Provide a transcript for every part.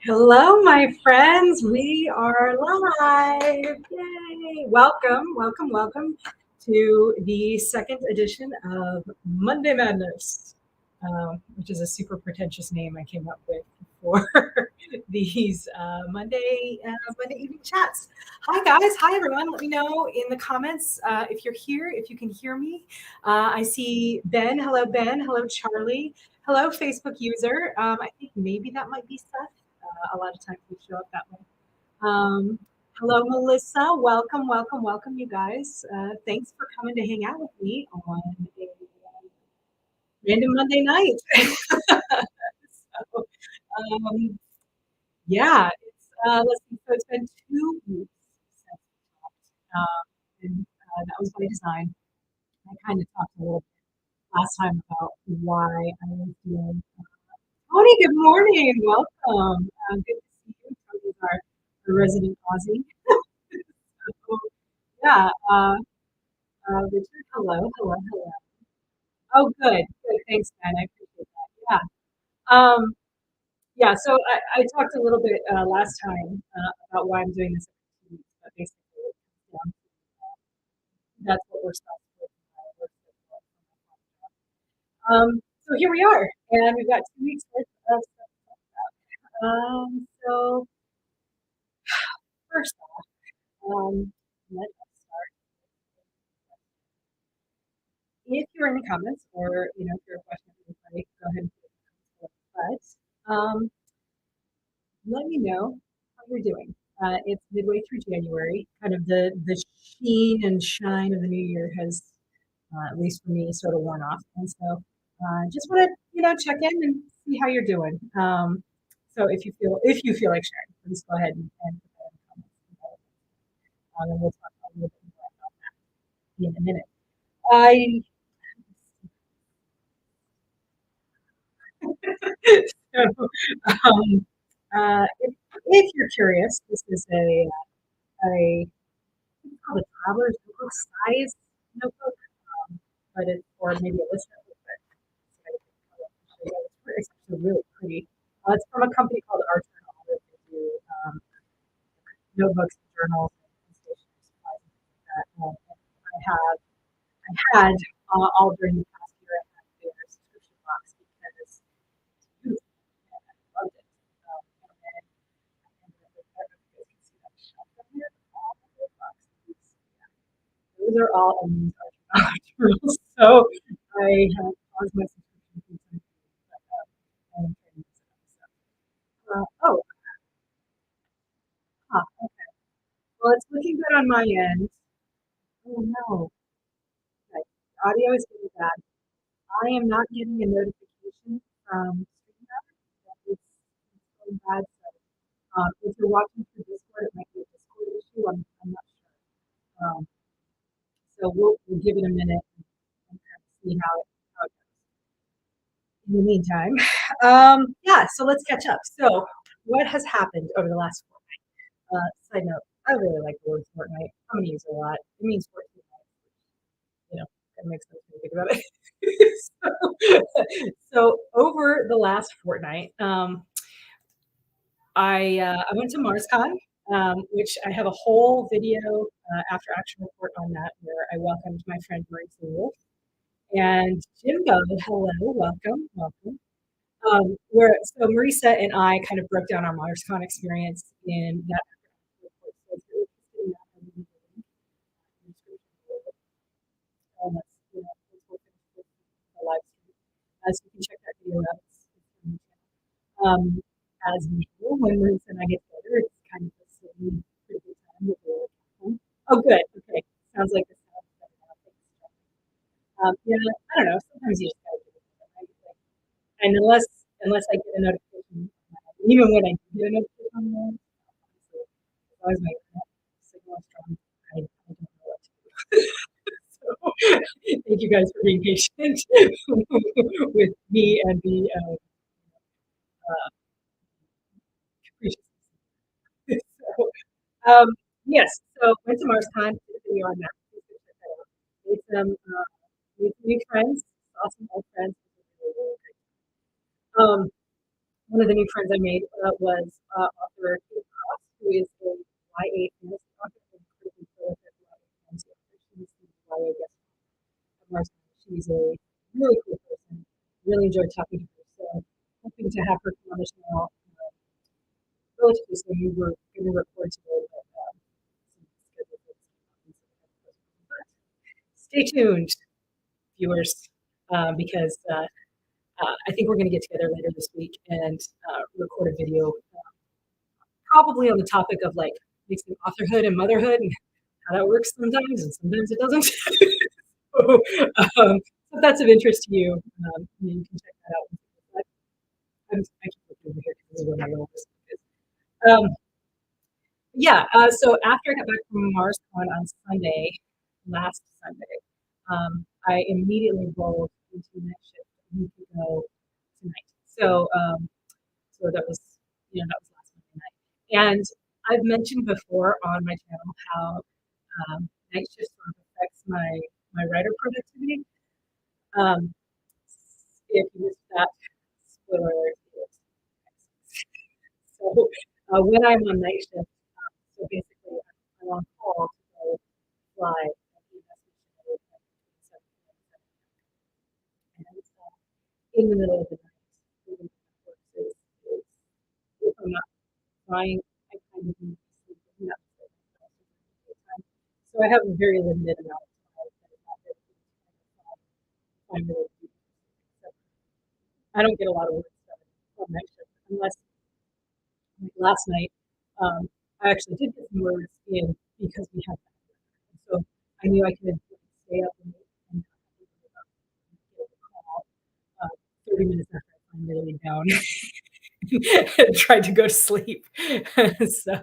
Hello, my friends. We are live. Yay. Welcome to the second edition of Monday Madness, which is a super pretentious name I came up with for these Monday evening chats. Hi, guys. Hi, everyone. Let me know in the comments if you're here, if you can hear me. I see Ben. Hello, Ben. Hello, Charlie. Hello, Facebook user. I think maybe that might be Seth. A lot of times we show up that way. Um, Hello, Melissa. Welcome, you guys. Thanks for coming to hang out with me on a random Monday night. so, um, yeah, let's see. So it's been 2 weeks since we talked, and that was by design. I kind of talked a little bit last time about why I was doing. Tony, good morning. Welcome. Good to see you. Tony's our resident Aussie. So, yeah. Richard, hello. Oh, good. Thanks, man. I appreciate that. Yeah. Yeah. So I talked a little bit last time about why I'm doing this every 2 weeks, but basically, that's what we're stuck with. So here we are, and we've got 2 weeks worth of stuff. So first off, let us start. If you're in the comments, or if you're a question, go ahead and put it in the comments. But let me know how you're doing. It's midway through January. Kind of the sheen and shine of the new year has, at least for me, sort of worn off. And so, just want to check in and see how you're doing. So if you feel like sharing, please go ahead and put that in the comments. And we'll talk a little bit more about that in a minute. I so, um, if you're curious, this is a it's called a traveler's notebook size notebook, but it's or maybe a list notebook, but it's actually really pretty. It's from a company called Art Journal. They do notebooks and journals and stationery supplies and things like that. I had all during the past year. I had their subscription box because it's beautiful and I loved it. And then I ended up with, I don't know if you guys can see that shelf down there, all of those boxes. Yeah, those are all unused art journals. So I have paused my subscription for some reason, but I'm trying to use it up. So, oh, okay. Well, it's looking good on my end. Oh no, okay. The audio is really bad. I am not getting a notification from StreamYard that it's going bad. So, if you're watching through Discord, it might be a Discord issue. I'm not sure. So we'll give it a minute and kind of see how it goes. In the meantime, yeah. So let's catch up. So what has happened over the last fortnight? Side note: I really like the word fortnight. I'm gonna use it a lot. It means 14 nights. That makes sense when you think about it. so over the last fortnight, I went to MarsCon, which I have a whole video after action report on that where I welcomed my friend Marisa Wolf and Jimbo. Hello, welcome. Where so Marisa and I kind of broke down our MarsCon experience in that report. So if you're interested in that, I'm going to leave a link in the description below. That's we'll finish with the live stream. So you can check that video out. It's on the channel. Um, as usual, when Marisa and I get together, it's kind of a silly, pretty good time with the Oh, good. Okay. Sounds like this sounds better now. Thanks. Yeah, I don't know. Sometimes you just gotta do it. Right? Like, and unless I get a notification, even when I do get a notification on there, honestly, as long as my internet signal is strong, I don't know what to do. So, thank you guys for being patient with me and the uh, capricious. So, yes, so went to MarsCon, did a video on that. Please go check that out. Made some new friends, saw some old friends. It was really, really great. one of the new friends I made was author Kate Cross, who is a YA fantasy author and critically prolific YA fantasy author. She's the YA guest of Mars. She's a really cool person. Really enjoyed talking to her. So hoping to have her come on the channel relatively soon. We were going to record today, but some schedule things came up, stay tuned, viewers, because I think we're going to get together later this week and record a video, probably on the topic of like mixing authorhood and motherhood and how that works sometimes and sometimes it doesn't. So, if that's of interest to you, you can check that out. I keep looking over here because this is where my little list is. Yeah, so after I got back from MarsCon on Sunday, last Sunday, I immediately rolled into night shift a week ago tonight. So that was, that was last Monday night. And I've mentioned before on my channel how night shift sort of affects my writer productivity. If you missed that, spoiler alert. So when I'm on night shift, so basically I'm on call to go fly at the investigation and in the middle of the night, is if I'm not flying, I kind of need to sleep. Not so I have a very limited amount of time that is not there to find really deep. So I don't get a lot of work done on night shift unless like last night, I actually did get some words in because we had that. So I knew I could stay up and get a call 30 minutes after I finally laid down and tried to go to sleep. So I'm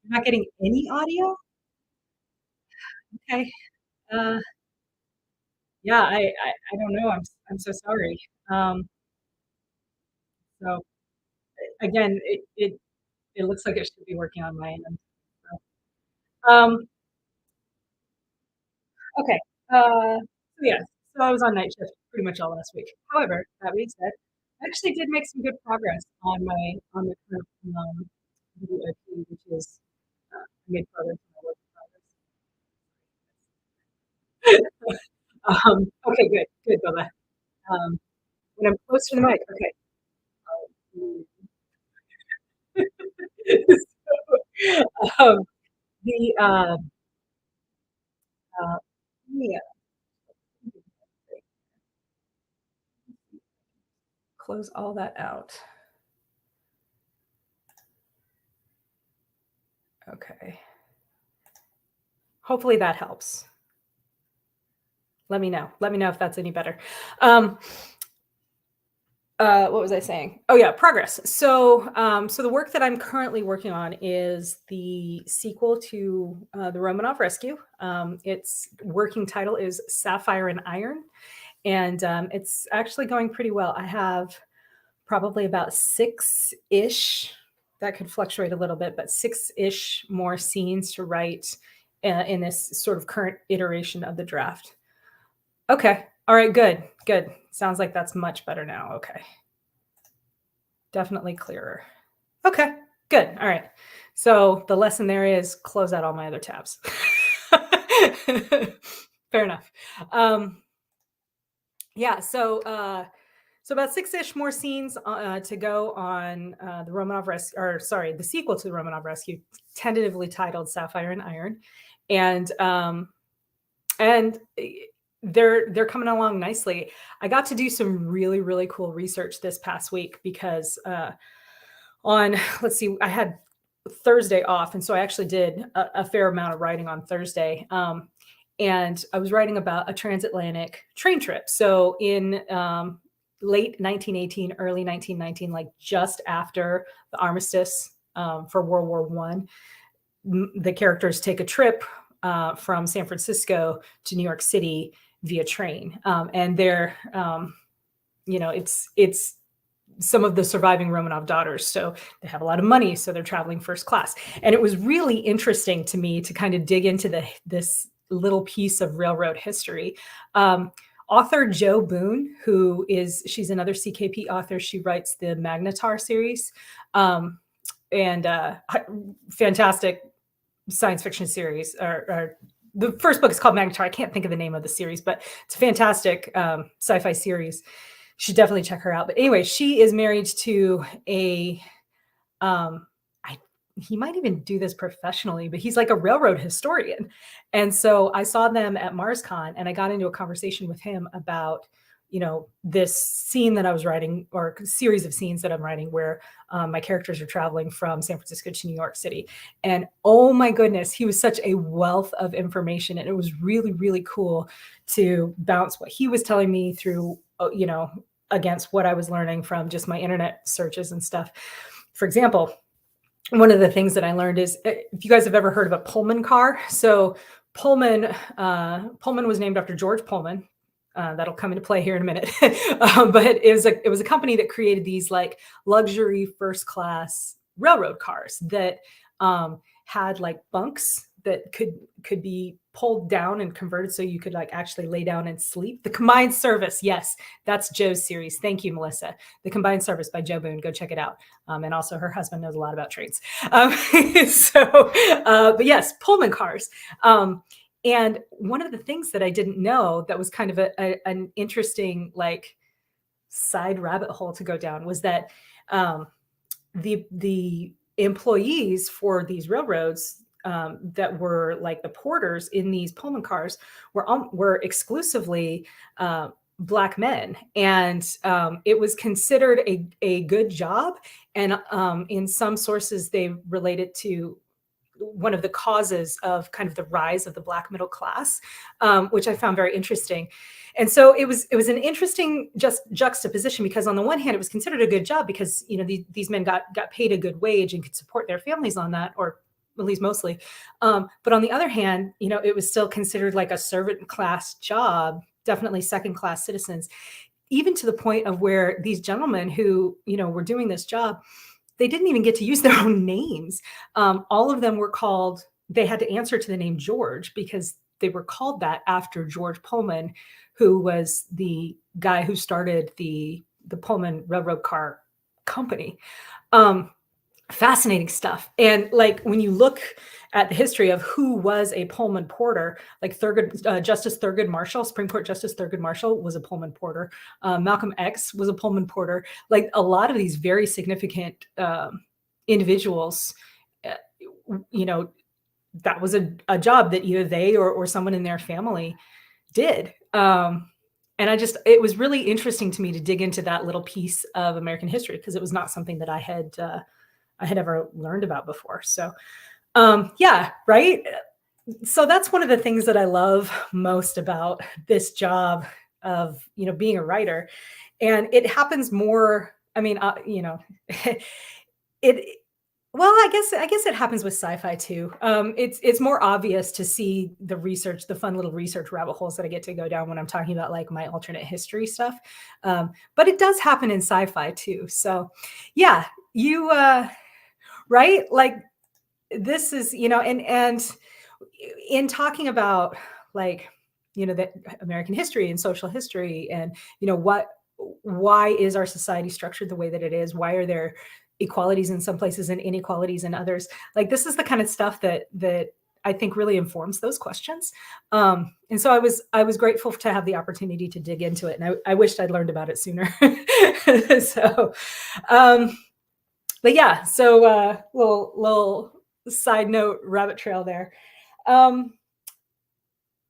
not getting any audio. Okay. Uh, yeah, I don't know. I'm so sorry. So again, it looks like it should be working on my end. So, okay. So yeah, so I was on night shift pretty much all last week. However, that being said, I actually did make some good progress on the current WIP, which is I made progress on my work in progress. Okay, good, Bubba. When I'm close to the mic, okay. So, the yeah, close all that out. Okay. Hopefully that helps. Let me know. Let me know if that's any better. What was I saying? Oh yeah, progress. So the work that I'm currently working on is the sequel to the Romanov Rescue. Its working title is Sapphire and Iron, and it's actually going pretty well. I have probably about 6-ish. That could fluctuate a little bit, but 6-ish more scenes to write in this sort of current iteration of the draft. Okay. All right. Good. Sounds like that's much better now. Okay. Definitely clearer. Okay. Good. All right. So the lesson there is close out all my other tabs. Fair enough. Yeah. So about 6-ish more scenes to go on the Romanov Rescue, or sorry, the sequel to the Romanov Rescue, tentatively titled Sapphire and Iron, and they're coming along nicely. I got to do some really, really cool research this past week because let's see, I had Thursday off. And so I actually did a fair amount of writing on Thursday. And I was writing about a transatlantic train trip. So in late 1918, early 1919, like just after the armistice for World War I, the characters take a trip from San Francisco to New York City via train. And they're, it's some of the surviving Romanov daughters. So they have a lot of money. So they're traveling first class. And it was really interesting to me to kind of dig into this little piece of railroad history. author Jo Boone, she's another CKP author. She writes the Magnetar series, and fantastic science fiction series. Or the first book is called Magnetar. I can't think of the name of the series, but it's a fantastic sci-fi series. You should definitely check her out. But anyway, she is married to a he might even do this professionally, but he's like a railroad historian. And so I saw them at MarsCon, and I got into a conversation with him about, this scene that I was writing, or series of scenes that I'm writing, where my characters are traveling from San Francisco to New York City. And oh my goodness, he was such a wealth of information. And it was really, really cool to bounce what he was telling me through, against what I was learning from just my internet searches and stuff. For example, one of the things that I learned is, if you guys have ever heard of a Pullman car. So Pullman was named after George Pullman. That'll come into play here in a minute. But it was a company that created these like luxury first class railroad cars that had like bunks that could be pulled down and converted so you could like actually lay down and sleep. The Combined Service, yes, that's Joe's series. Thank you, Melissa. The Combined Service by Jo Boone. Go check it out. And also her husband knows a lot about trains. But yes, Pullman cars. And one of the things that I didn't know that was kind of an interesting like side rabbit hole to go down was that the employees for these railroads that were like the porters in these Pullman cars were exclusively Black men, and it was considered a good job. And in some sources, they relate it to one of the causes of kind of the rise of the Black middle class, which I found very interesting. And so it was an interesting juxtaposition, because on the one hand, it was considered a good job because these men got paid a good wage and could support their families on that, or at least mostly. But on the other hand, it was still considered like a servant class job, definitely second class citizens, even to the point of where these gentlemen who, were doing this job, they didn't even get to use their own names. All of them they had to answer to the name George because they were called that after George Pullman, who was the guy who started the Pullman Railroad Car Company. Fascinating stuff. And like when you look at the history of who was a Pullman porter, like Justice Thurgood Marshall, Supreme Court Justice Thurgood Marshall was a Pullman porter. Malcolm X was a Pullman porter. Like a lot of these very significant individuals, that was a job that either they or someone in their family did. And it was really interesting to me to dig into that little piece of American history, because it was not something that I had ever learned about before. So, yeah, right. So that's one of the things that I love most about this job of, being a writer. And it happens more, I mean, I guess it happens with sci-fi too. It's more obvious to see the research, the fun little research rabbit holes that I get to go down when I'm talking about like my alternate history stuff. But it does happen in sci-fi too. So yeah, right? Like this is, and in talking about like, the American history and social history and, why is our society structured the way that it is? Why are there equalities in some places and inequalities in others? Like this is the kind of stuff that I think really informs those questions. And so I was grateful to have the opportunity to dig into it. And I wished I'd learned about it sooner. So, but yeah, so little side note, rabbit trail there.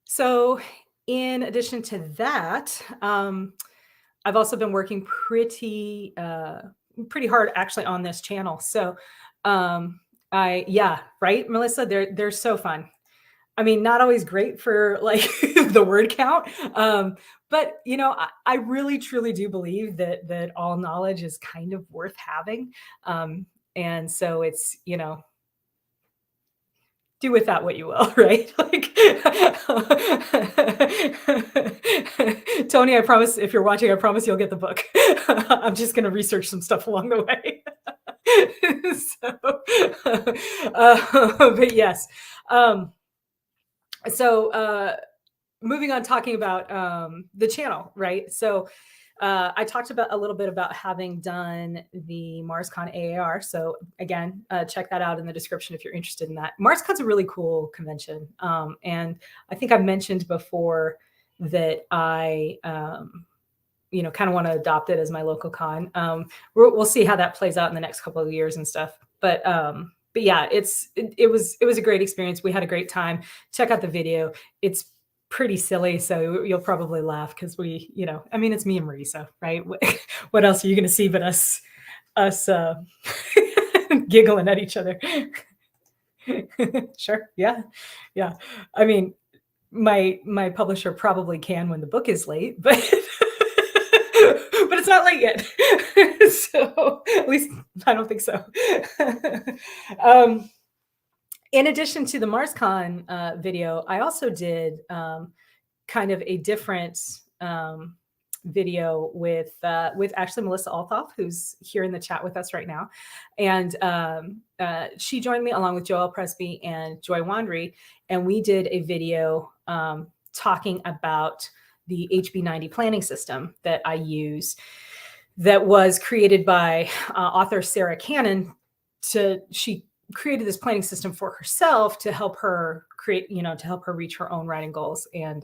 So in addition to that, I've also been working pretty hard actually on this channel. So right, Melissa, they're so fun. I mean, not always great for like the word count. But I really truly do believe that all knowledge is kind of worth having. And so it's, do with that what you will, right? Like Tony, I promise, if you're watching, I promise you'll get the book. I'm just going to research some stuff along the way. But yes. moving on, talking about the channel, right? So I talked about a little bit about having done the MarsCon AAR. So again, check that out in the description if you're interested in that. MarsCon's a really cool convention, and I think I've mentioned before that I kind of want to adopt it as my local con. We'll see how that plays out in the next couple of years and stuff. But yeah, it was a great experience. We had a great time. Check out the video. It's pretty silly, so you'll probably laugh because I mean, it's me and Marisa, right? What else are you going to see but us giggling at each other? Sure, yeah, yeah. I mean, my publisher probably can when the book is late, but but it's not late yet. So at least I don't think so. um, in addition to the MarsCon video, I also did kind of a different video with actually Melissa Althoff, who's here in the chat with us right now, and she joined me along with Joelle Presby and Joy Wandry, and we did a video talking about the HB90 planning system that I use, that was created by author Sarah Cannon. She created this planning system for herself to help her to help her reach her own writing goals. And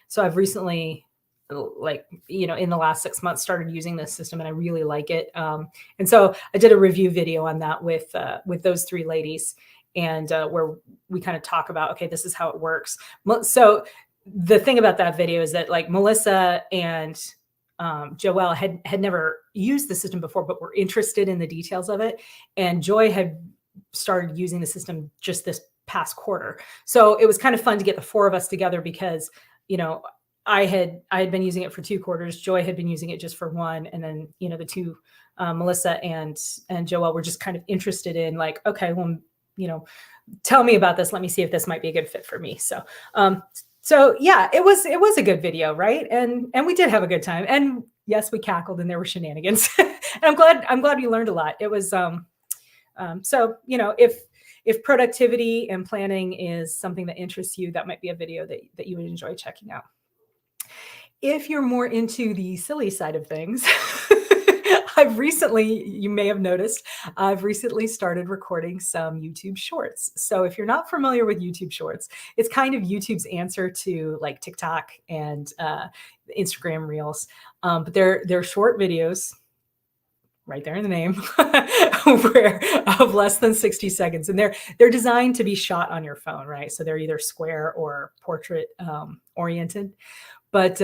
so I've recently, in the last 6 months, started using this system, and I really like it. And so I did a review video on that with those three ladies, and where we kind of talk about, okay, this is how it works. So the thing about that video is that, like, Melissa and Joelle had never used the system before, but were interested in the details of it. And Joy had started using the system just this past quarter. So it was kind of fun to get the four of us together because, I had been using it for 2 quarters. Joy had been using it just for 1. And then, the two, Melissa and Joelle, were just kind of interested in, like, okay, well, tell me about this. Let me see if this might be a good fit for me. So yeah, it was a good video, right? And we did have a good time. And yes, we cackled and there were shenanigans. And I'm glad you learned a lot. It was so if productivity and planning is something that interests you, that might be a video that you would enjoy checking out. If you're more into the silly side of things, you may have noticed, I've recently started recording some YouTube shorts. So if you're not familiar with YouTube shorts, it's kind of YouTube's answer to like TikTok and Instagram Reels. But they're short videos, right there in the name, of less than 60 seconds. And they're designed to be shot on your phone, right? So they're either square or portrait oriented. But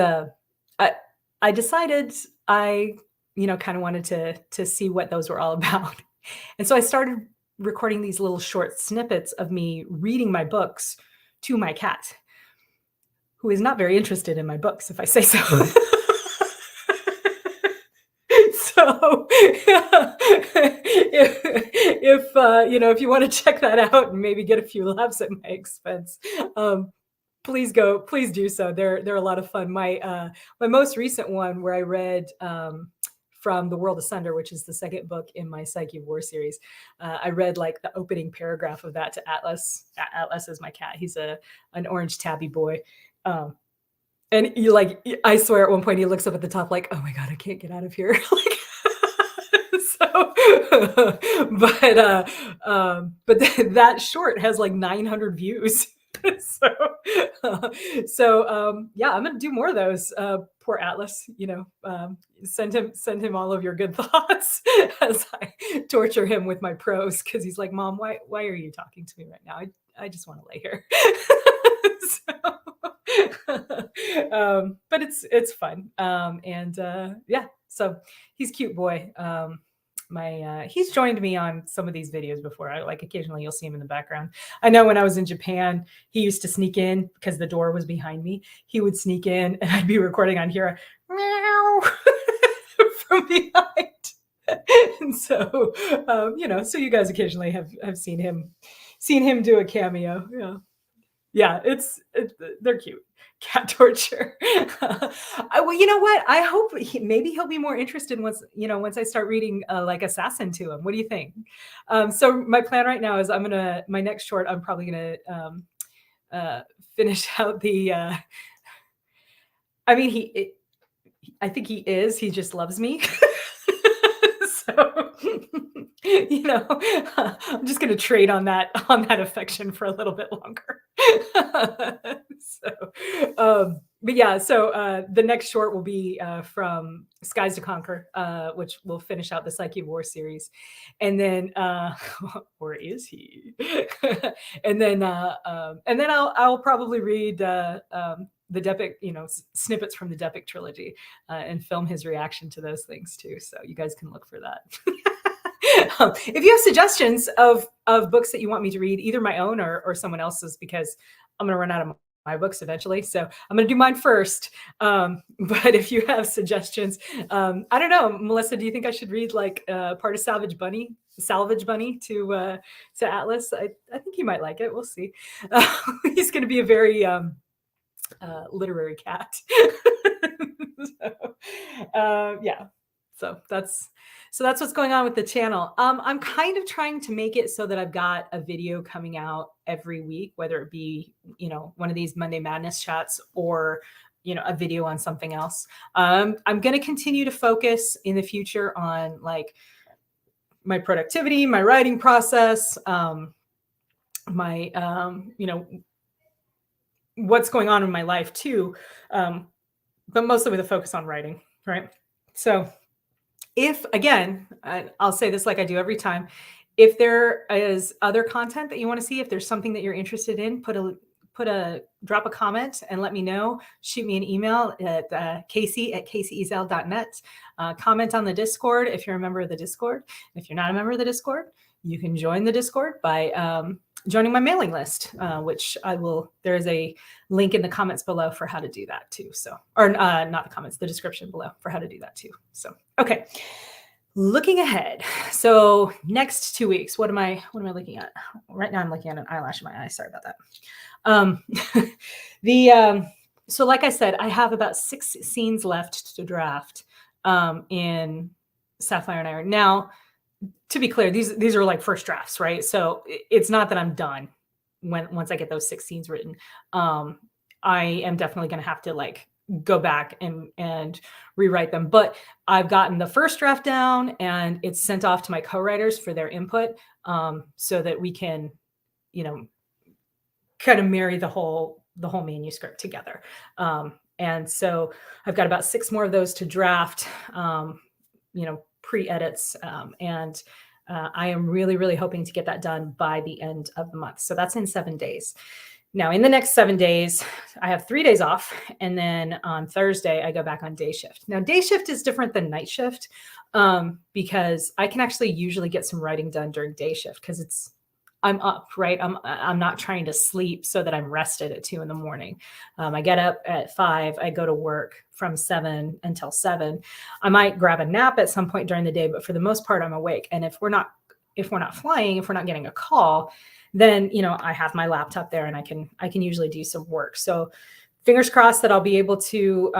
I decided I kind of wanted to see what those were all about. And so I started recording these little short snippets of me reading my books to my cat, who is not very interested in my books, if I say so. So if you want to check that out and maybe get a few laughs at my expense, please do so. They're a lot of fun. My most recent one, where I read from The World Asunder, which is the second book in my Psyche of War series, I read like the opening paragraph of that to Atlas. Atlas is my cat. He's an orange tabby boy. And I swear at one point he looks up at the top like, oh my God, I can't get out of here. But that short has like 900 views. Yeah, I'm gonna do more of those. Poor Atlas, send him all of your good thoughts as I torture him with my prose, because he's like, Mom, why are you talking to me right now? I just want to lay here. But it's fun. Yeah, so he's a cute boy. He's joined me on some of these videos before. Occasionally you'll see him in the background. I know when I was in Japan, he used to sneak in because the door was behind me. He would sneak in and I'd be recording on here, meow, from behind. And so, so you guys occasionally have seen him do a cameo. Yeah, they're cute. Cat torture. Well, you know what? I hope maybe he'll be more interested once I start reading like Assassin to him. What do you think? So my plan right now is my next short, I'm probably gonna finish out the I mean, I think he is. He just loves me. So, I'm just gonna trade on that affection for a little bit longer. So, but yeah, so the next short will be from Skies to Conquer, which will finish out the Psyche of War series, and then or is he? And then I'll probably read the Depic, snippets from the Depic trilogy, and film his reaction to those things too. So you guys can look for that. If you have suggestions of books that you want me to read, either my own or someone else's, because I'm going to run out of my books eventually. So I'm going to do mine first. But if you have suggestions, I don't know, Melissa, do you think I should read like part of Salvage Bunny to Atlas? I think he might like it. We'll see. He's going to be a very literary cat. Yeah. So that's what's going on with the channel. I'm kind of trying to make it so that I've got a video coming out every week, whether it be, one of these Monday Madness chats or, a video on something else. I'm going to continue to focus in the future on like my productivity, my writing process, my, what's going on in my life too. But mostly with a focus on writing, right? So if, again, I'll say this like I do every time, if there is other content that you want to see, if there's something that you're interested in, drop a comment and let me know. Shoot me an email at casey@caseyezell.net. Comment on the Discord if you're a member of the Discord. If you're not a member of the Discord, you can join the Discord by joining my mailing list, which there's a link in the comments below for how to do that too. So, or not the comments, the description below for how to do that too. So, okay. Looking ahead. So next 2 weeks, what am I looking at? Right now I'm looking at an eyelash in my eye. Sorry about that. So like I said, I have about 6 scenes left to draft in Sapphire and Iron. Now, to be clear, these are like first drafts, right? So it's not that I'm done once I get those 6 scenes written. I am definitely going to have to like go back and rewrite them. But I've gotten the first draft down and it's sent off to my co-writers for their input, so that we can, kind of marry the whole manuscript together. And so I've got about 6 more of those to draft, pre-edits. And I am really, really hoping to get that done by the end of the month. So that's in 7 days. Now, in the next 7 days, I have 3 days off. And then on Thursday, I go back on day shift. Now, day shift is different than night shift, because I can actually usually get some writing done during day shift because I'm up, right? I'm not trying to sleep so that I'm rested at 2 a.m. I get up at 5. I go to work from 7 until 7. I might grab a nap at some point during the day, but for the most part, I'm awake. And if we're not flying, if we're not getting a call, then I have my laptop there and I can usually do some work. So fingers crossed that I'll be able to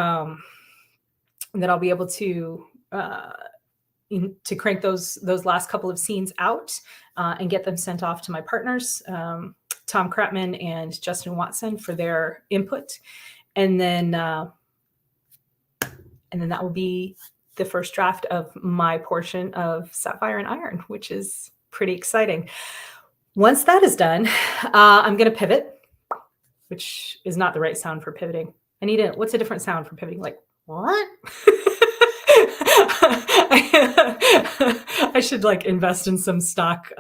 to crank those last couple of scenes out and get them sent off to my partners, Tom Kratman and Justin Watson, for their input. And then that will be the first draft of my portion of Sapphire and Iron, which is pretty exciting. Once that is done, I'm going to pivot, which is not the right sound for pivoting. What's a different sound for pivoting? Like, what? I should like invest in some stock,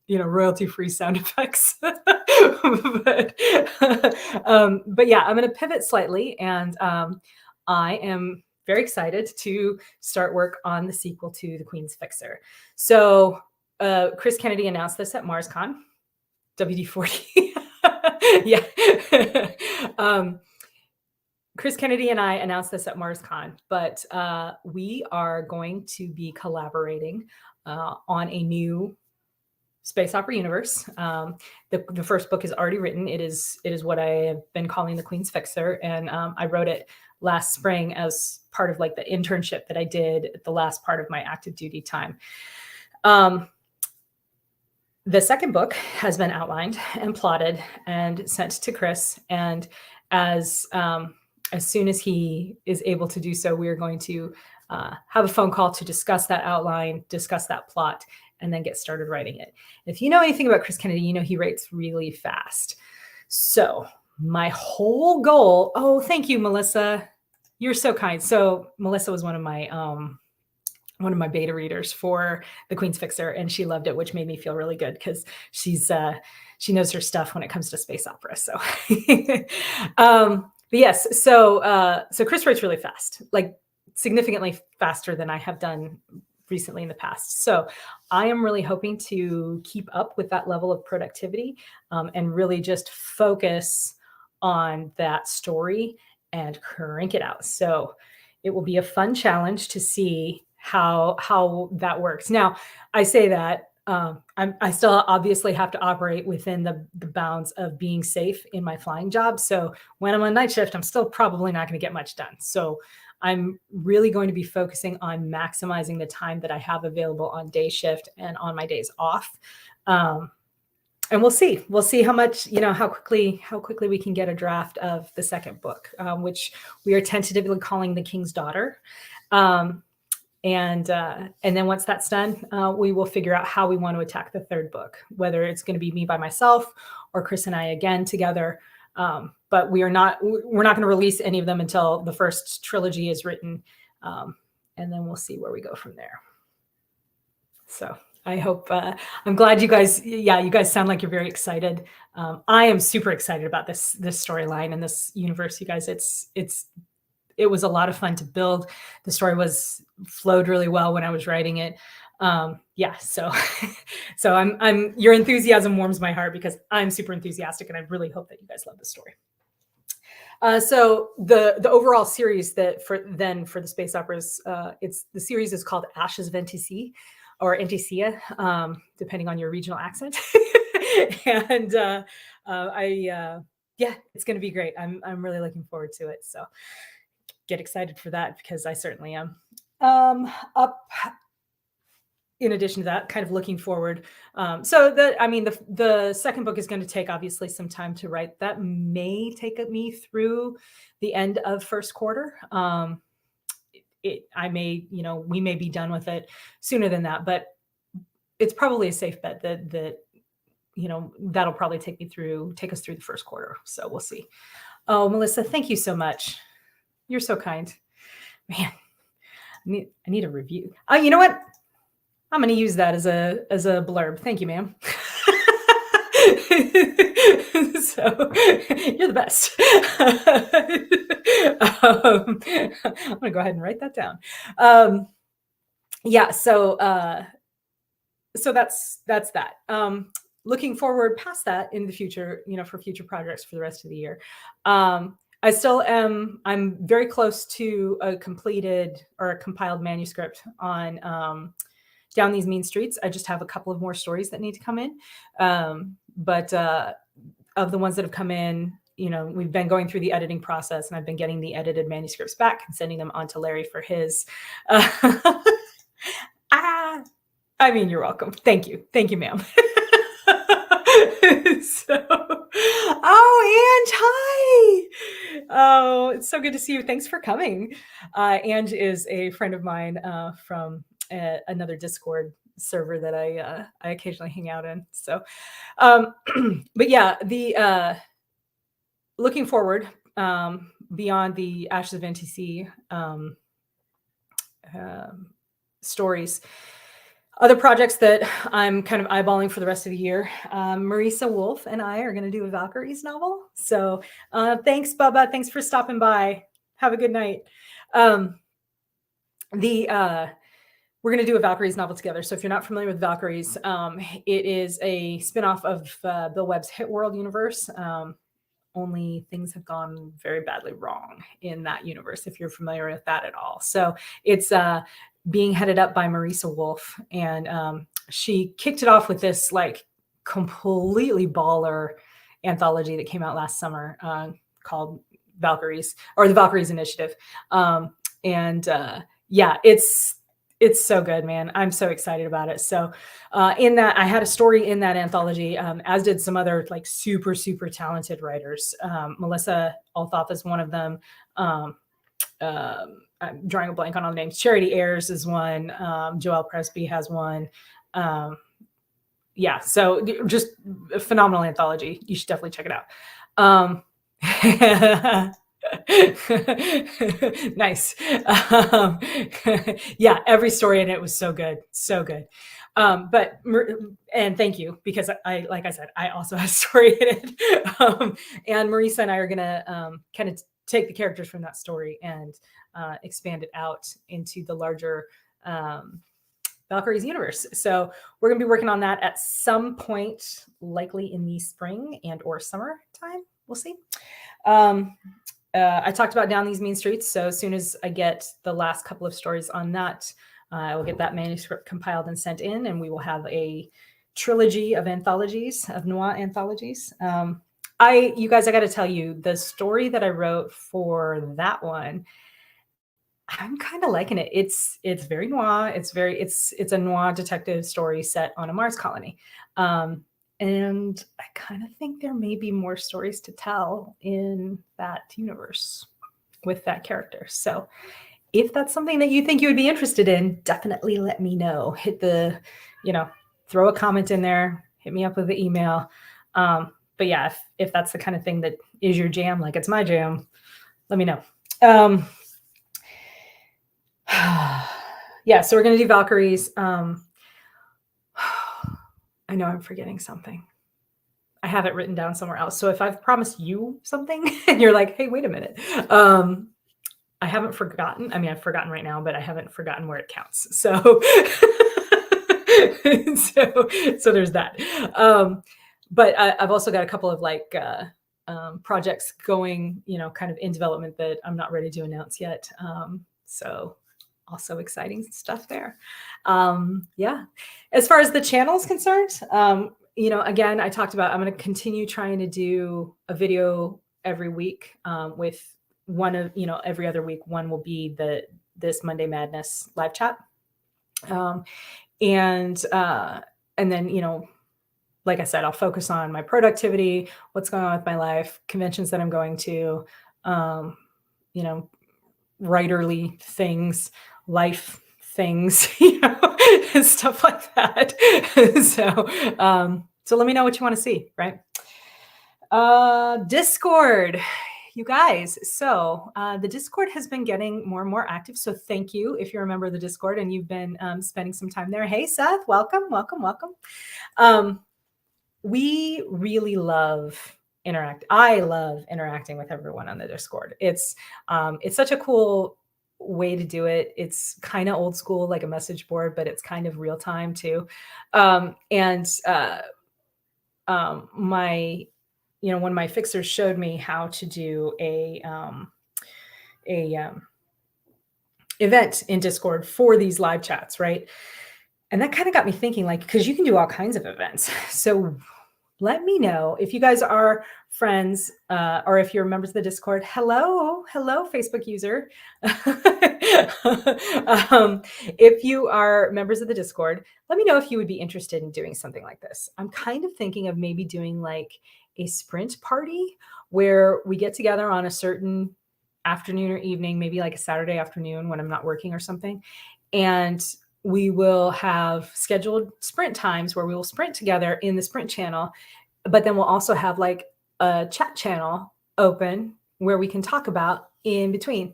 royalty-free sound effects. But yeah, I'm going to pivot slightly, and I am very excited to start work on the sequel to The Queen's Fixer. So Chris Kennedy announced this at MarsCon, WD-40. Yeah. Chris Kennedy and I announced this at MarsCon, but we are going to be collaborating on a new space opera universe. The first book is already written. It is what I have been calling The Queen's Fixer, and I wrote it last spring as part of like the internship that I did at the last part of my active duty time. The second book has been outlined and plotted and sent to Chris, and as as soon as he is able to do so, we are going to have a phone call to discuss that outline, discuss that plot, and then get started writing it. If you know anything about Chris Kennedy, you know he writes really fast. So my whole goal, oh, thank you, Melissa. You're so kind. So Melissa was one of my beta readers for The Queen's Fixer, and she loved it, which made me feel really good because she knows her stuff when it comes to space opera. So, but yes, so Chris writes really fast, like significantly faster than I have done recently in the past. So I am really hoping to keep up with that level of productivity and really just focus on that story and crank it out. So it will be a fun challenge to see how that works. Now, I say that I still obviously have to operate within the bounds of being safe in my flying job. So when I'm on night shift, I'm still probably not going to get much done. So I'm really going to be focusing on maximizing the time that I have available on day shift and on my days off. And we'll see how much, how quickly we can get a draft of the second book, which we are tentatively calling The King's Daughter. And then once that's done, we will figure out how we want to attack the third book, whether it's going to be me by myself or Chris and I again together. But we're not going to release any of them until the first trilogy is written. And then we'll see where we go from there. So I hope, I'm glad you guys sound like you're very excited. I am super excited about this storyline and this universe, you guys. It was a lot of fun to build. The story flowed really well when I was writing it. So your enthusiasm warms my heart because I'm super enthusiastic and I really hope that you guys love the story. So the overall series for the space operas, the series is called Ashes of NTC or Anticia, depending on your regional accent. And it's going to be great. I'm really looking forward to it. So get excited for that because I certainly am. Up in addition to that, kind of looking forward. The second book is going to take obviously some time to write. That may take me through the end of first quarter. We may be done with it sooner than that, but it's probably a safe bet that that'll probably take us through the first quarter. So we'll see. Oh, Melissa, thank you so much. You're so kind. Man, I need a review. Oh, you know what? I'm going to use that as a blurb. Thank you, ma'am. So you're the best. I'm going to go ahead and write that down. So that's that. Looking forward past that in the future, for future projects for the rest of the year. I still am. I'm very close to a completed or a compiled manuscript on Down These Mean Streets. I just have a couple of more stories that need to come in. But of the ones that have come in, we've been going through the editing process, and I've been getting the edited manuscripts back and sending them on to Larry for his. You're welcome. Thank you, ma'am. Ange, hi. Oh, it's so good to see you. Thanks for coming. Ange is a friend of mine from another Discord server that I occasionally hang out in. So, but yeah, the looking forward beyond the Ashes of NTC stories. Other projects that I'm kind of eyeballing for the rest of the year. Marisa Wolf and I are going to do a Valkyries novel. So thanks, Bubba. Thanks for stopping by. Have a good night. We're going to do a Valkyries novel together. So if you're not familiar with Valkyries, it is a spinoff of Bill Webb's Hit World universe. Only things have gone very badly wrong in that universe, if you're familiar with that at all. So it's being headed up by Marisa Wolf, and she kicked it off with this like completely baller anthology that came out last summer called Valkyries, or the Valkyries Initiative. It's It's so good, man. I'm so excited about it. So, in that, I had a story in that anthology, as did some other like super, super talented writers. Melissa Althoff is one of them. Um, I'm drawing a blank on all the names. Charity Ayers is one. Joelle Presby has one. Um, yeah, so just a phenomenal anthology. You should definitely check it out. Nice. Um, yeah, every story in it was so good, so good. But and thank you, because I, like I said, I also have a story in it. And Marisa and I are gonna kind of take the characters from that story and expand it out into the larger Valkyrie's universe. So we're going to be working on that at some point, likely in the spring and or summer time. We'll see. I talked about Down These Mean Streets. So as soon as I get the last couple of stories on that, I will get that manuscript compiled and sent in, and we will have a trilogy of anthologies, of noir anthologies. You guys, I got to tell you, the story that I wrote for that one, I'm kind of liking it. It's very noir. It's a noir detective story set on a Mars colony. And I kind of think there may be more stories to tell in that universe with that character. So if that's something that you think you would be interested in, definitely let me know. Hit the, throw a comment in there, hit me up with the email. But yeah, if that's the kind of thing that is your jam, like it's my jam, let me know. Yeah, so we're going to do Valkyries. I know I'm forgetting something. I have it written down somewhere else. So if I've promised you something and you're like, hey, wait a minute. I haven't forgotten. I mean, I've forgotten right now, but I haven't forgotten where it counts. So, so there's that. But I've also got a couple of like projects going, kind of in development that I'm not ready to announce yet. So also exciting stuff there. Yeah. As far as the channel is concerned, again, I talked about, I'm going to continue trying to do a video every week, with one of, every other week, one will be this Monday Madness live chat. And then, like I said, I'll focus on my productivity, what's going on with my life, conventions that I'm going to, writerly things, life things, stuff like that. So let me know what you want to see, right? Discord, you guys. So the Discord has been getting more and more active. So thank you if you're a member of the Discord and you've been spending some time there. Hey, Seth, welcome. We really love I love interacting with everyone on the Discord. It's such a cool way to do it. It's kind of old school, like a message board, but it's kind of real time too. When my fixers showed me how to do a event in Discord for these live chats, right? And that kind of got me thinking, like, because you can do all kinds of events. So let me know if you guys are friends, or if you're members of the Discord. Hello, Facebook user. If you are members of the Discord, let me know if you would be interested in doing something like this. I'm kind of thinking of maybe doing like a sprint party where we get together on a certain afternoon or evening, maybe like a Saturday afternoon when I'm not working or something. And we will have scheduled sprint times where we will sprint together in the sprint channel, but then we'll also have like a chat channel open where we can talk about in between.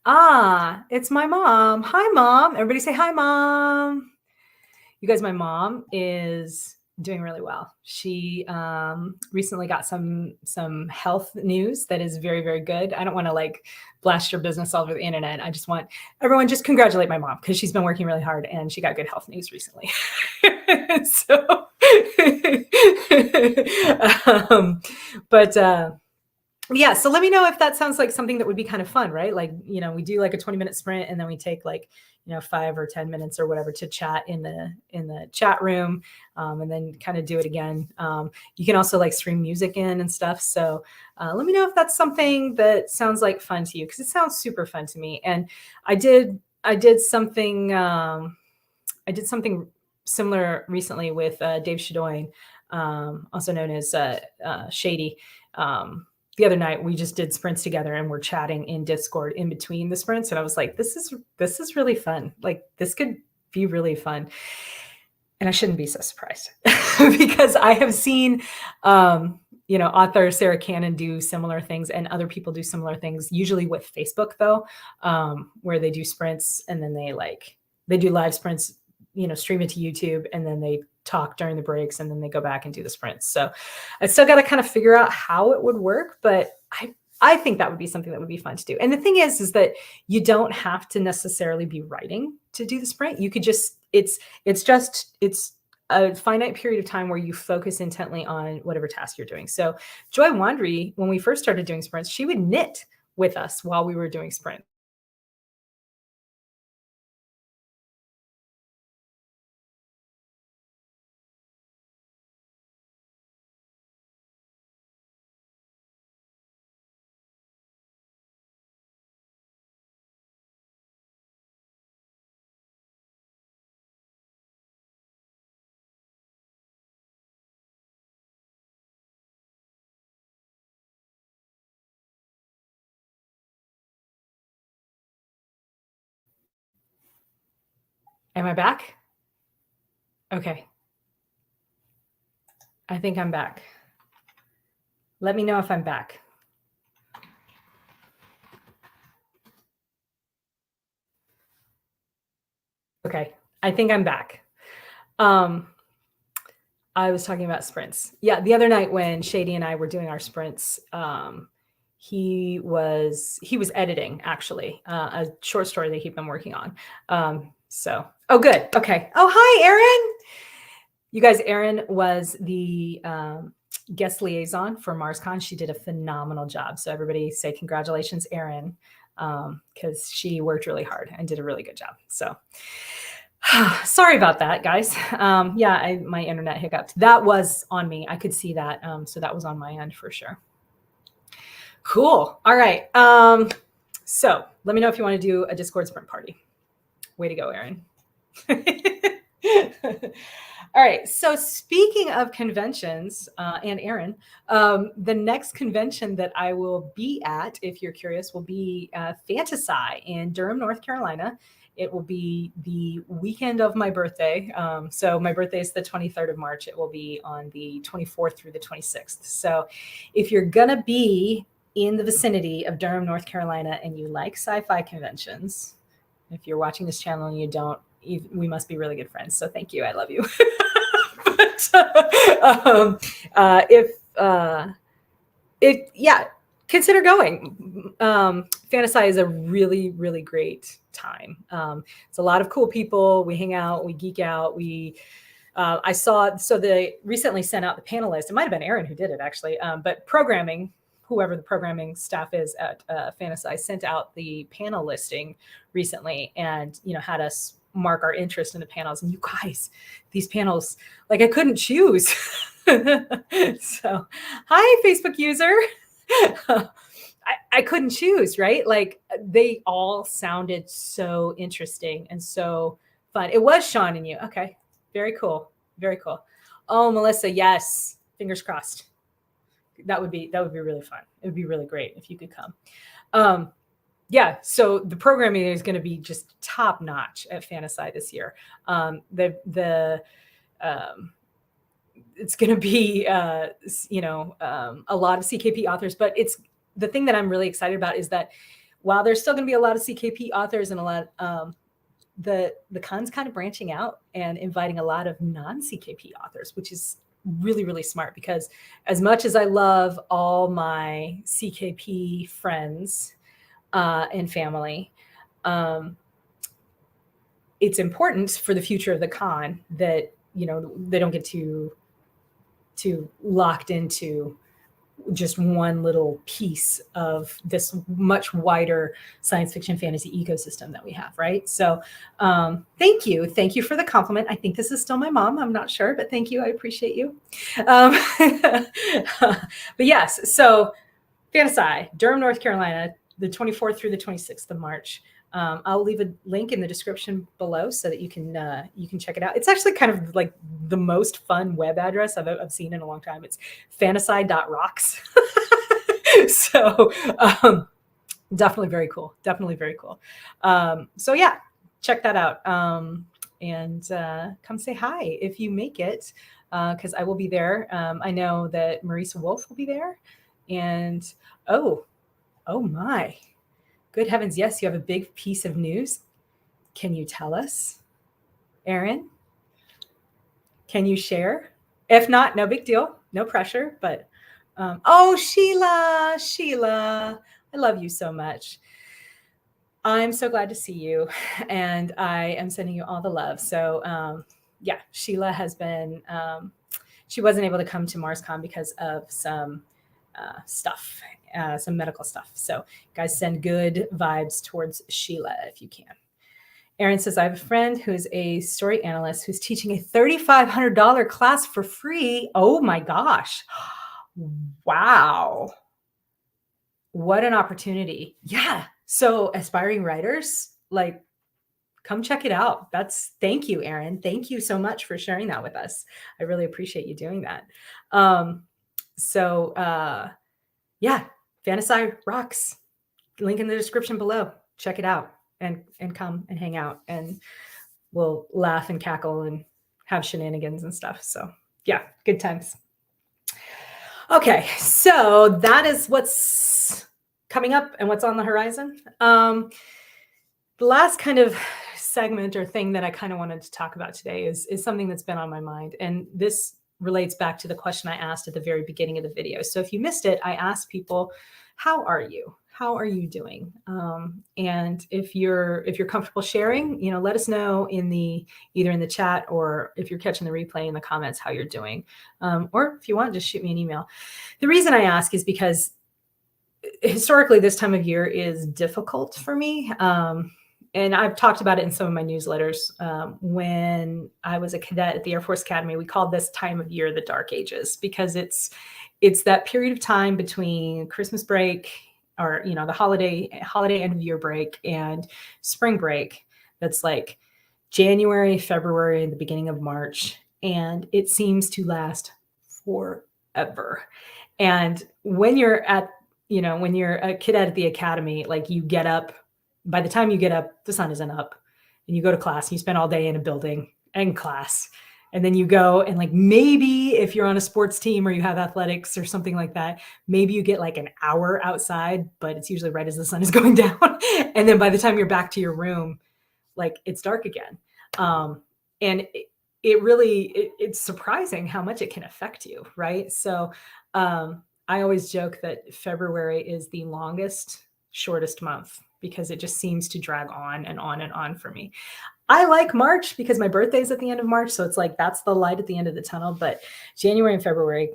It's my mom. Hi, Mom. Everybody say hi, Mom. You guys, my mom is doing really well. She recently got some health news that is very, very good. I don't want to like blast your business all over the internet. I just want everyone just congratulate my mom because she's been working really hard and she got good health news recently. Yeah, so let me know if that sounds like something that would be kind of fun, right? Like, we do like a 20-minute sprint and then we take like, 5 or 10 minutes or whatever to chat in the chat room, and then kind of do it again. You can also like stream music in and stuff. So let me know if that's something that sounds like fun to you, because it sounds super fun to me. And I did I did something. I did something similar recently with Dave Shadoin, also known as Shady. The other night we just did sprints together and we're chatting in Discord in between the sprints, and I was like, this is really fun. Like this could be really fun, and I shouldn't be so surprised because I have seen. Author Sarah Cannon do similar things, and other people do similar things. Usually with Facebook, though, where they do sprints and then they do live sprints, stream it to YouTube, and then they talk during the breaks, and then they go back and do the sprints. So I still got to kind of figure out how it would work, but I think that would be something that would be fun to do. And the thing is that you don't have to necessarily be writing to do the sprint. You could just it's a finite period of time where you focus intently on whatever task you're doing. So Joy Wandry, when we first started doing sprints, she would knit with us while we were doing sprints. Am I back? Okay. I think I'm back. Let me know if I'm back. Okay. I think I'm back. I was talking about sprints. Yeah, the other night when Shady and I were doing our sprints, he was editing actually a short story that he'd been working on. Oh, good. Okay. Oh, hi, Erin. You guys, Erin was the guest liaison for MarsCon. She did a phenomenal job. So everybody say congratulations, Erin, because she worked really hard and did a really good job. So sorry about that, guys. My internet hiccuped. That was on me. I could see that. So that was on my end for sure. Cool. All right. So let me know if you want to do a Discord sprint party. Way to go, Erin. All right. So speaking of conventions, and Erin, the next convention that I will be at, if you're curious, will be Fantasy in Durham, North Carolina. It will be the weekend of my birthday. So my birthday is the 23rd of March. It will be on the 24th through the 26th. So if you're going to be in the vicinity of Durham, North Carolina, and you like sci-fi conventions, if you're watching this channel and you don't, we must be really good friends. So thank you. I love you. Consider going. Fantasy is a really, really great time. It's a lot of cool people. We hang out, we geek out. I saw, so they recently sent out the panel list. It might've been Erin who did it actually. But programming, whoever the programming staff is at Fantasy, sent out the panel listing recently and, had us mark our interest in the panels. And you guys, these panels, like I couldn't choose. So, hi, Facebook user. I couldn't choose, right? Like they all sounded so interesting and so fun. It was Sean and you. Okay. Very cool. Very cool. Oh, Melissa. Yes. Fingers crossed. That would be really fun. It would be really great if you could come. So the programming is going to be just top notch at Fantasy this year. It's going to be, a lot of CKP authors, but the thing that I'm really excited about is that while there's still going to be a lot of CKP authors and a lot, the con's kind of branching out and inviting a lot of non-CKP authors, which is really, really smart because as much as I love all my CKP friends and family, it's important for the future of the con that, they don't get too locked into just one little piece of this much wider science fiction fantasy ecosystem that we have, right? So thank you for the compliment. I think this is still my mom. I'm not sure, but thank you. I appreciate you. But yes, so Fantasy, Durham, North Carolina, the 24th through the 26th of March. I'll leave a link in the description below so that you can check it out. It's actually kind of like the most fun web address I've seen in a long time. It's fantasy.rocks. So definitely very cool. Definitely very cool. So yeah, check that out. And come say hi if you make it, because I will be there. I know that Marisa Wolf will be there. And oh my, good heavens, yes, you have a big piece of news. Can you tell us, Erin? Can you share? If not, no big deal, no pressure. But oh, Sheila, I love you so much. I'm so glad to see you, and I am sending you all the love. So yeah, Sheila has been. She wasn't able to come to MarsCon because of some stuff, some medical stuff. So guys, send good vibes towards Sheila if you can. Erin says, I have a friend who is a story analyst who's teaching a $3,500 class for free. Oh my gosh. Wow. What an opportunity. Yeah. So aspiring writers, like, come check it out. Thank you, Erin. Thank you so much for sharing that with us. I really appreciate you doing that. Yeah, Fantasy Rocks. Link in the description below. Check it out and come and hang out, and we'll laugh and cackle and have shenanigans and stuff. So yeah, good times. Okay, so that is what's coming up and what's on the horizon. The last kind of segment or thing that I kind of wanted to talk about today is something that's been on my mind. And this relates back to the question I asked at the very beginning of the video. So if you missed it, I asked people, how are you? How are you doing? And if you're comfortable sharing, let us know either in the chat, or if you're catching the replay, in the comments how you're doing. Or if you want, just shoot me an email. The reason I ask is because historically this time of year is difficult for me. And I've talked about it in some of my newsletters. When I was a cadet at the Air Force Academy, we called this time of year the Dark Ages, because it's that period of time between Christmas break, or the holiday end of year break, and spring break. That's like January, February, and the beginning of March, and it seems to last forever. And when you're a cadet at the academy, like, you get up. By the time you get up, the sun isn't up, and you go to class, and you spend all day in a building and class. And then you go and, like, maybe if you're on a sports team or you have athletics or something like that, maybe you get like an hour outside, but it's usually right as the sun is going down. And then by the time you're back to your room, like, it's dark again. And it's surprising how much it can affect you. Right. So I always joke that February is the longest, shortest month, because it just seems to drag on and on and on for me. I like March because my birthday is at the end of March. So it's like, that's the light at the end of the tunnel. But January and February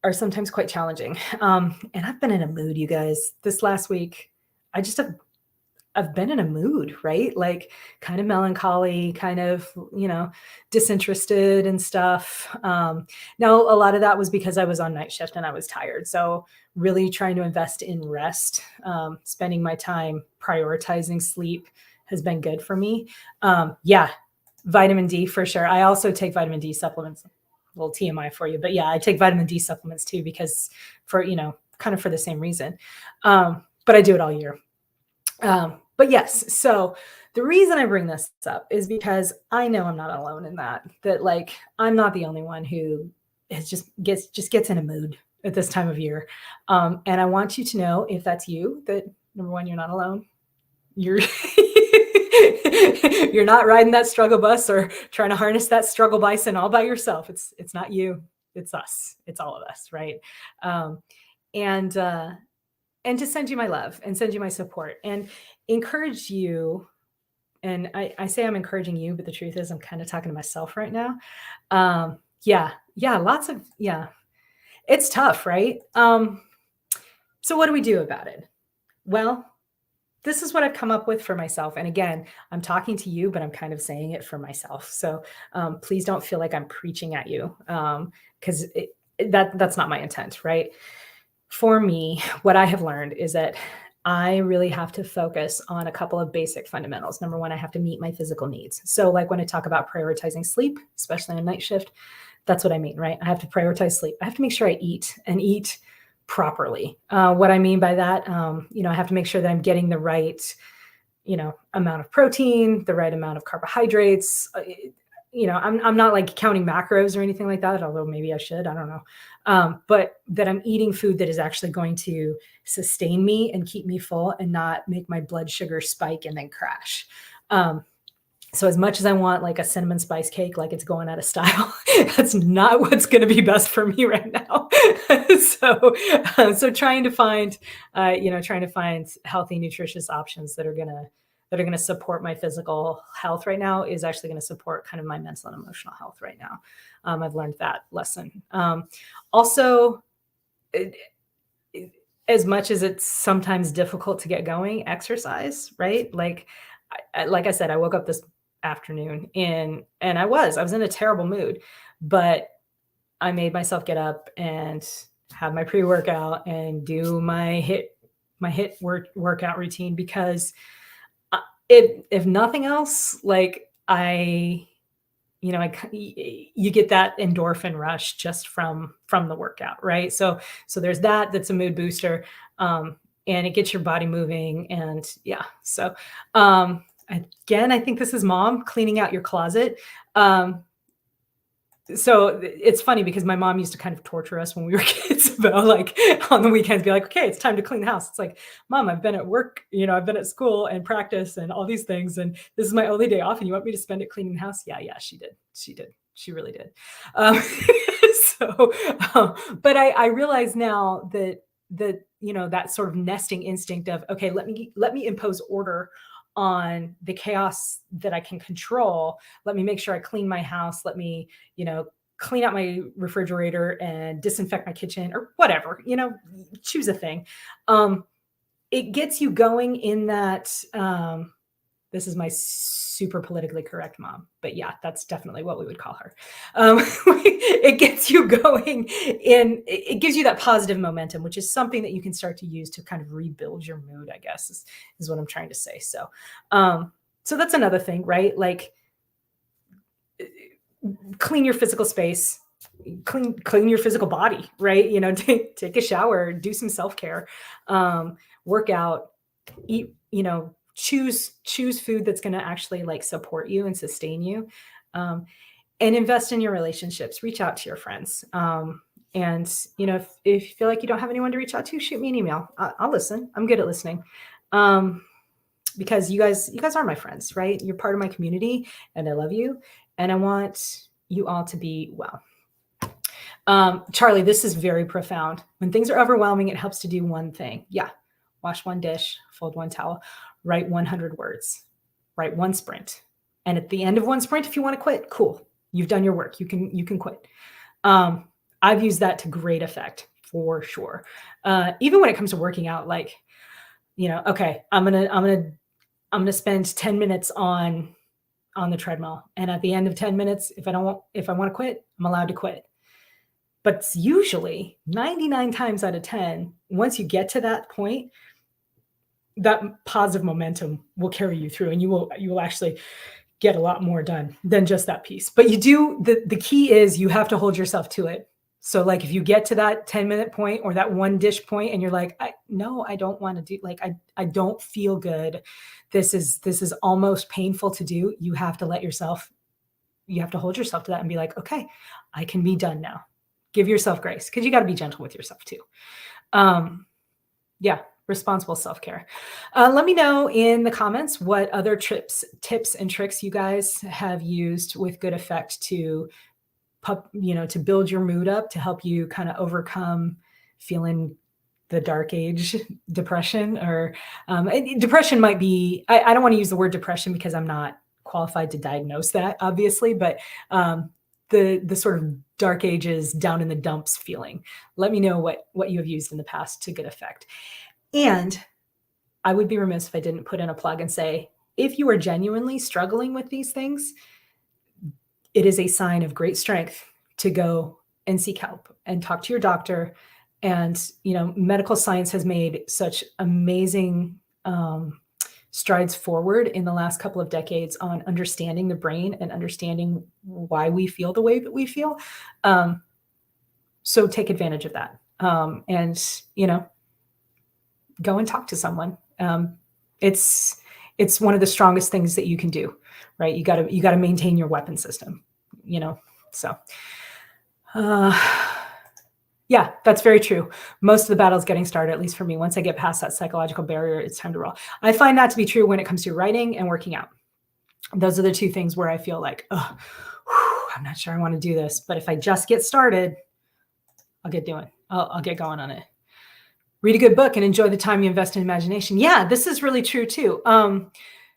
are sometimes quite challenging. And I've been in a mood, you guys. This last week, I've been in a mood, right? Like, kind of melancholy, kind of, disinterested and stuff. Now, a lot of that was because I was on night shift and I was tired. So really trying to invest in rest, spending my time prioritizing sleep has been good for me. Yeah, vitamin D for sure. I also take vitamin D supplements. A little TMI for you, but yeah, I take vitamin D supplements too, because for, kind of for the same reason. But I do it all year. But yes, so the reason I bring this up is because I know I'm not alone in that like, I'm not the only one who gets in a mood at this time of year. And I want you to know, if that's you, that number one, you're not alone. You're you're not riding that struggle bus or trying to harness that struggle bison all by yourself. It's not you, it's us. It's all of us. Right. And to send you my love and send you my support and encourage you. And I say I'm encouraging you, but the truth is I'm kind of talking to myself right now. Yeah, it's tough, right? So what do we do about it? Well, this is what I've come up with for myself. And again, I'm talking to you, but I'm kind of saying it for myself. So please don't feel like I'm preaching at you, because that's not my intent, right? For me, what I have learned is that I really have to focus on a couple of basic fundamentals. Number one, I have to meet my physical needs. So, like when I talk about prioritizing sleep, especially on night shift, that's what I mean, right? I have to prioritize sleep. I have to make sure I eat and eat properly. What I mean by that, I have to make sure that I'm getting the right, amount of protein, the right amount of carbohydrates. I'm not like counting macros or anything like that, although maybe I should. I don't know. But that I'm eating food that is actually going to sustain me and keep me full and not make my blood sugar spike and then crash. So as much as I want like a cinnamon spice cake, like it's going out of style, that's not what's going to be best for me right now. So trying to find healthy, nutritious options that are gonna support my physical health right now is actually going to support kind of my mental and emotional health right now. I've learned that lesson. Also, it, as much as it's sometimes difficult to get going, exercise, right? Like I said, I woke up this afternoon and I was in a terrible mood, but I made myself get up and have my pre-workout and do my hit workout routine because if nothing else, like you get that endorphin rush just from the workout, right? So there's that's a mood booster, and it gets your body moving, and yeah. So again, I think this is mom cleaning out your closet. So it's funny because my mom used to kind of torture us when we were kids about like on the weekends be like, okay, it's time to clean the house. It's like, mom, I've been at work, I've been at school and practice and all these things, and this is my only day off, and you want me to spend it cleaning the house? Yeah, she did, she really did. um, so but I realize now that sort of nesting instinct of, okay, let me impose order on the chaos that I can control. Let me make sure I clean my house. Let me, clean out my refrigerator and disinfect my kitchen or whatever, choose a thing. It gets you going in that, this is my super politically correct mom, but yeah, that's definitely what we would call her. It gets you going it gives you that positive momentum, which is something that you can start to use to kind of rebuild your mood, I guess is what I'm trying to say. So that's another thing, right? Like clean your physical space, clean your physical body, right? Take a shower, do some self-care, work out, eat, choose food that's going to actually like support you and sustain you, and invest in your relationships. Reach out to your friends. And if you feel like you don't have anyone to reach out to, shoot me an email. I'll listen. I'm good at listening. Because you guys are my friends, right? You're part of my community and I love you. And I want you all to be well. Charlie, this is very profound. When things are overwhelming, it helps to do one thing. Yeah. Wash one dish, fold one towel, write 100 words, write one sprint. And at the end of one sprint, if you want to quit, cool. You've done your work. You can quit. I've used that to great effect for sure. Even when it comes to working out, like, okay, I'm gonna spend 10 minutes on the treadmill. And at the end of 10 minutes, if I want to quit, I'm allowed to quit. But it's usually 99 times out of 10, once you get to that point, that positive momentum will carry you through, and you will actually get a lot more done than just that piece. But the key is you have to hold yourself to it. So like if you get to that 10-minute point or that one dish point and you're like, I don't want to do, like, I don't feel good. This is almost painful to do. You have to hold yourself to that and be like, okay, I can be done now. Give yourself grace, because you got to be gentle with yourself too. Yeah. Responsible self-care. Let me know in the comments what other tips and tricks you guys have used with good effect to build your mood up, to help you kind of overcome feeling the dark age depression, or depression might be, I don't want to use the word depression because I'm not qualified to diagnose that, obviously, but the sort of dark ages, down in the dumps feeling. Let me know what you have used in the past to good effect. And I would be remiss if I didn't put in a plug and say, if you are genuinely struggling with these things, it is a sign of great strength to go and seek help and talk to your doctor And, medical science has made such amazing strides forward in the last couple of decades on understanding the brain and understanding why we feel the way that we feel. So take advantage of that. And, go and talk to someone. It's one of the strongest things that you can do, right? You got to maintain your weapon system, so yeah, that's very true. Most of the battle is getting started, at least for me. Once I get past that psychological barrier, it's time to roll. I find that to be true when it comes to writing and working out. Those are the two things where I feel like, oh, I'm not sure I want to do this, but if I just get started, I'll get going on it. Read a good book and enjoy the time you invest in imagination. Yeah, this is really true too.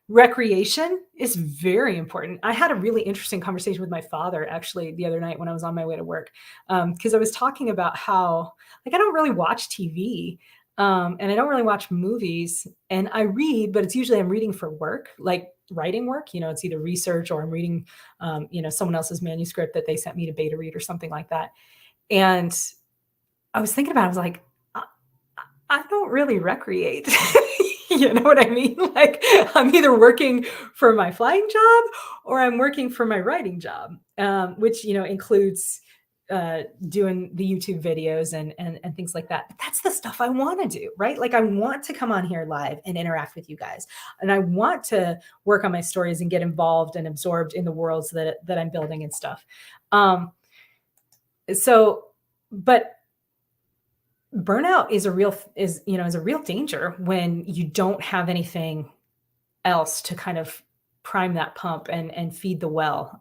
Recreation is very important. I had a really interesting conversation with my father actually the other night when I was on my way to work, because I was talking about how I don't really watch TV, and I don't really watch movies, and I read, but it's usually I'm reading for work, like writing work. It's either research or I'm reading, someone else's manuscript that they sent me to beta read or something like that. And I was thinking about it, I was like, I don't really recreate. You know what I mean? Like I'm either working for my flying job or I'm working for my writing job, which, includes doing the YouTube videos and things like that. But that's the stuff I want to do, right? Like I want to come on here live and interact with you guys. And I want to work on my stories and get involved and absorbed in the worlds that I'm building and stuff. But burnout is a real danger when you don't have anything else to kind of prime that pump and feed the well.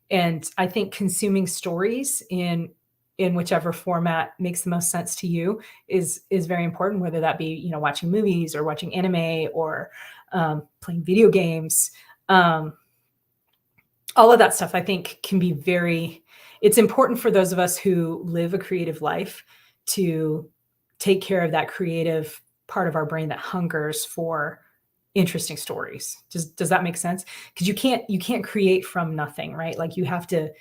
And I think consuming stories in whichever format makes the most sense to you is very important, whether that be, watching movies or watching anime or playing video games. All of that stuff I think can be it's important for those of us who live a creative life to take care of that creative part of our brain that hungers for interesting stories. Does that make sense? Because you can't create from nothing, right? Like you have to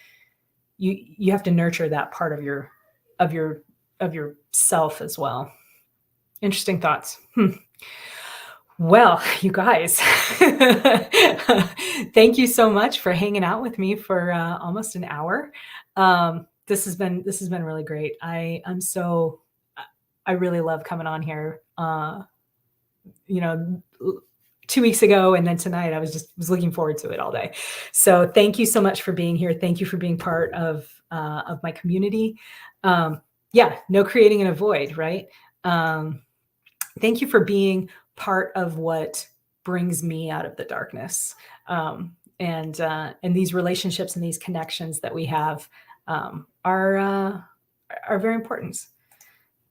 nurture that part of your self as well. Interesting thoughts. Well, you guys, thank you so much for hanging out with me for almost an hour. This has been really great. I really love coming on here. 2 weeks ago and then tonight, I was looking forward to it all day. So thank you so much for being here. Thank you for being part of my community. No creating in a void, right? Thank you for being part of what brings me out of the darkness. And these relationships and these connections that we have are very important.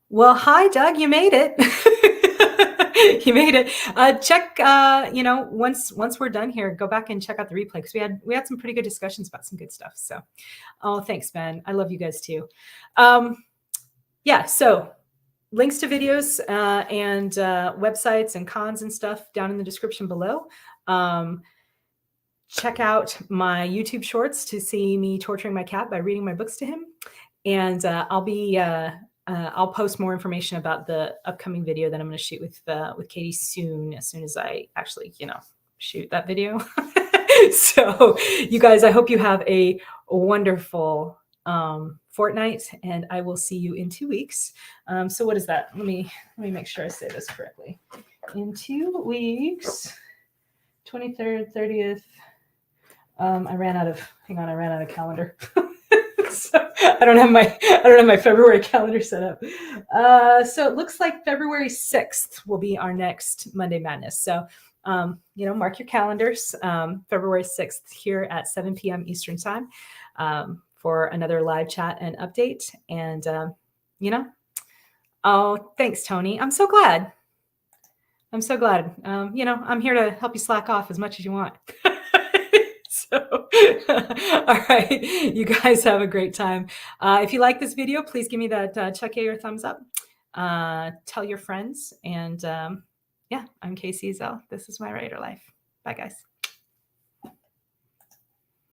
Well, hi, Doug, you made it. You made it. Check, once we're done here, go back and check out the replay because we had some pretty good discussions about some good stuff. So, thanks, Ben. I love you guys too. So links to videos and websites and cons and stuff down in the description below. Check out my YouTube shorts to see me torturing my cat by reading my books to him. And I'll post more information about the upcoming video that I'm going to shoot with Katie soon as I actually, shoot that video. So you guys, I hope you have a wonderful fortnight, and I will see you in 2 weeks. So what is that? Let me make sure I say this correctly. In 2 weeks, 23rd, 30th. I ran out of calendar. So I don't have my February calendar set up. So it looks like February 6th will be our next Monday Madness. So, mark your calendars, February 6th here at 7 p.m. Eastern time, for another live chat and update. And, thanks, Tony. I'm so glad. I'm here to help you slack off as much as you want. So, all right, you guys have a great time. If you like this video, please give me that check or thumbs up. Tell your friends. And I'm Casey Zell. This is my writer life. Bye, guys.